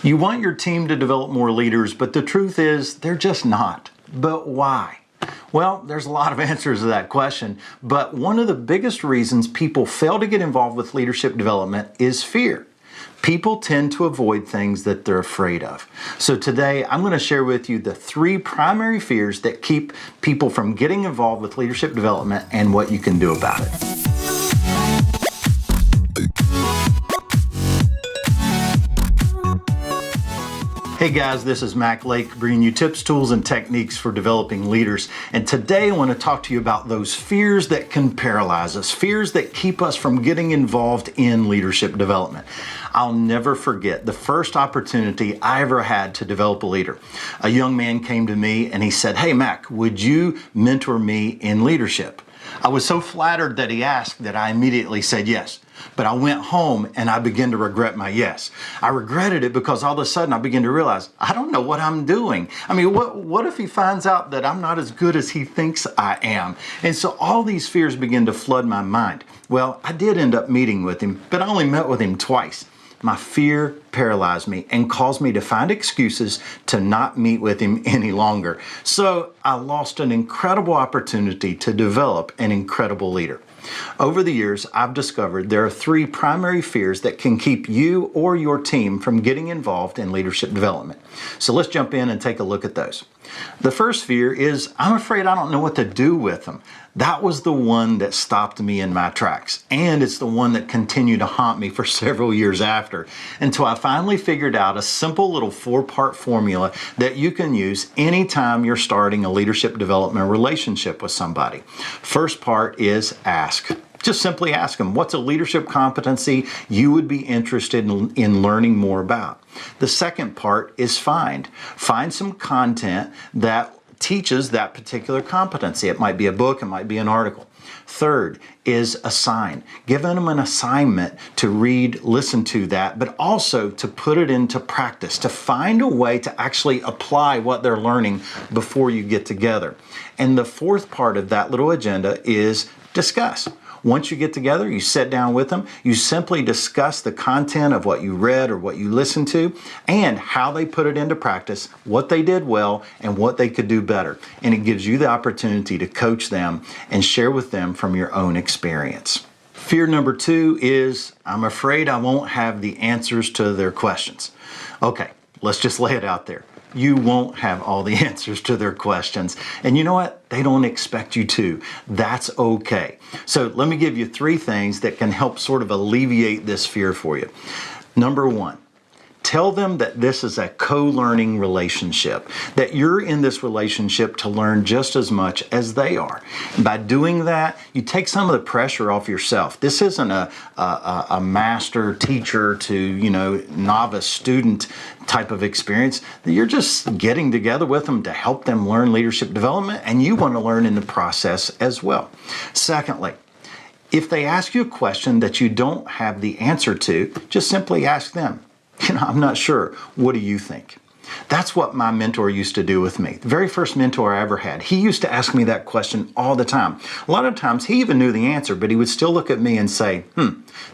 You want your team to develop more leaders, but the truth is they're just not. But why? Well, there's a lot of answers to that question, but one of the biggest reasons people fail to get involved with leadership development is fear. People tend to avoid things that they're afraid of. So today, I'm going to share with you the 3 primary fears that keep people from getting involved with leadership development and what you can do about it. Hey guys, this is Mac Lake bringing you tips, tools, and techniques for developing leaders. And today I want to talk to you about those fears that can paralyze us, fears that keep us from getting involved in leadership development. I'll never forget the first opportunity I ever had to develop a leader. A young man came to me and he said, "Hey Mac, would you mentor me in leadership?" I was so flattered that he asked that I immediately said yes. But I went home and I began to regret my yes. I regretted it because all of a sudden I began to realize, I don't know what I'm doing. I mean, what if he finds out that I'm not as good as he thinks I am? And so all these fears began to flood my mind. Well, I did end up meeting with him, but I only met with him twice. My fear paralyzed me and caused me to find excuses to not meet with him any longer. So I lost an incredible opportunity to develop an incredible leader. Over the years, I've discovered there are 3 primary fears that can keep you or your team from getting involved in leadership development. So let's jump in and take a look at those. The first fear is, I'm afraid I don't know what to do with them. That was the one that stopped me in my tracks, and it's the one that continued to haunt me for several years after, until I finally figured out a simple little 4-part formula that you can use anytime you're starting a leadership development relationship with somebody. First part is ask. Just simply ask them, what's a leadership competency you would be interested in learning more about? The second part is find. Find some content that teaches that particular competency. It might be a book, it might be an article. Third is assign. Give them an assignment to read, listen to that, but also to put it into practice, to find a way to actually apply what they're learning before you get together. And the fourth part of that little agenda is discuss. Once you get together, you sit down with them, you simply discuss the content of what you read or what you listened to and how they put it into practice, what they did well, and what they could do better. And it gives you the opportunity to coach them and share with them from your own experience. Fear number 2 is, I'm afraid I won't have the answers to their questions. Okay, let's just lay it out there. You won't have all the answers to their questions. And you know what? They don't expect you to. That's okay. So let me give you 3 things that can help sort of alleviate this fear for you. Number 1, tell them that this is a co-learning relationship, that you're in this relationship to learn just as much as they are. And by doing that, you take some of the pressure off yourself. This isn't a master teacher to, novice student type of experience. You're just getting together with them to help them learn leadership development, and you want to learn in the process as well. Secondly, if they ask you a question that you don't have the answer to, just simply ask them. I'm not sure. What do you think? That's what my mentor used to do with me. The very first mentor I ever had, he used to ask me that question all the time. A lot of times he even knew the answer, but he would still look at me and say,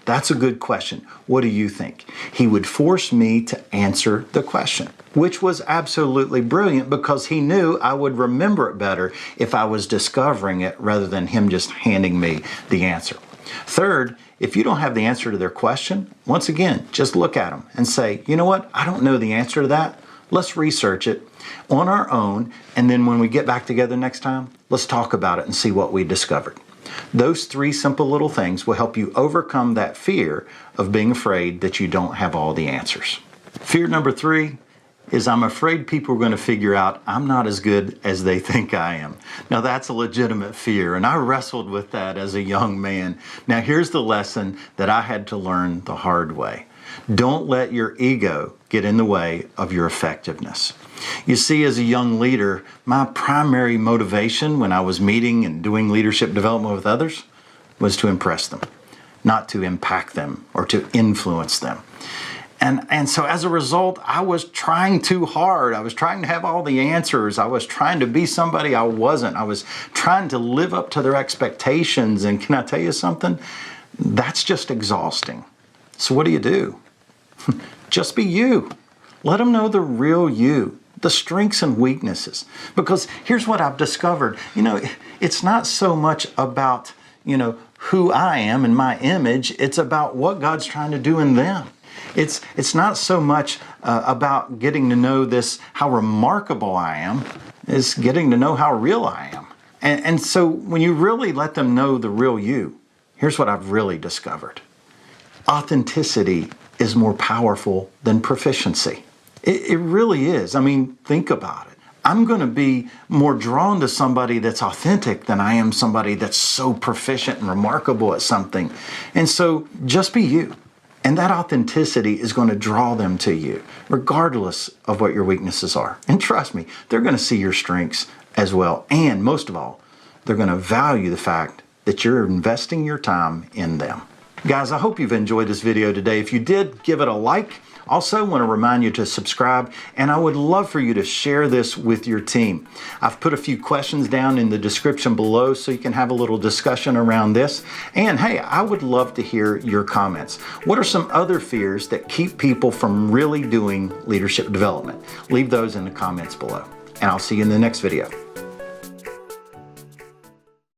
that's a good question. What do you think? He would force me to answer the question, which was absolutely brilliant because he knew I would remember it better if I was discovering it rather than him just handing me the answer. Third, if you don't have the answer to their question, once again, just look at them and say, you know what? I don't know the answer to that. Let's research it on our own, and then when we get back together next time, let's talk about it and see what we discovered. Those 3 simple little things will help you overcome that fear of being afraid that you don't have all the answers. Fear number 3 is, I'm afraid people are going to figure out I'm not as good as they think I am. Now that's a legitimate fear, and I wrestled with that as a young man. Now here's the lesson that I had to learn the hard way. Don't let your ego get in the way of your effectiveness. You see, as a young leader, my primary motivation when I was meeting and doing leadership development with others was to impress them, not to impact them or to influence them. And so as a result, I was trying too hard. I was trying to have all the answers. I was trying to be somebody I wasn't. I was trying to live up to their expectations. And can I tell you something? That's just exhausting. So what do? Just be you. Let them know the real you, the strengths and weaknesses. Because here's what I've discovered. It's not so much about, who I am and my image. It's about what God's trying to do in them. It's not so much about getting to know how remarkable I am. It's getting to know how real I am. And so when you really let them know the real you, here's what I've really discovered. Authenticity is more powerful than proficiency. It really is. I mean, think about it. I'm going to be more drawn to somebody that's authentic than I am somebody that's so proficient and remarkable at something. And so just be you. And that authenticity is going to draw them to you, regardless of what your weaknesses are. And trust me, they're going to see your strengths as well. And most of all, they're going to value the fact that you're investing your time in them. Guys, I hope you've enjoyed this video today. If you did, give it a like. Also, want to remind you to subscribe, and I would love for you to share this with your team. I've put a few questions down in the description below so you can have a little discussion around this. And hey, I would love to hear your comments. What are some other fears that keep people from really doing leadership development? Leave those in the comments below, and I'll see you in the next video.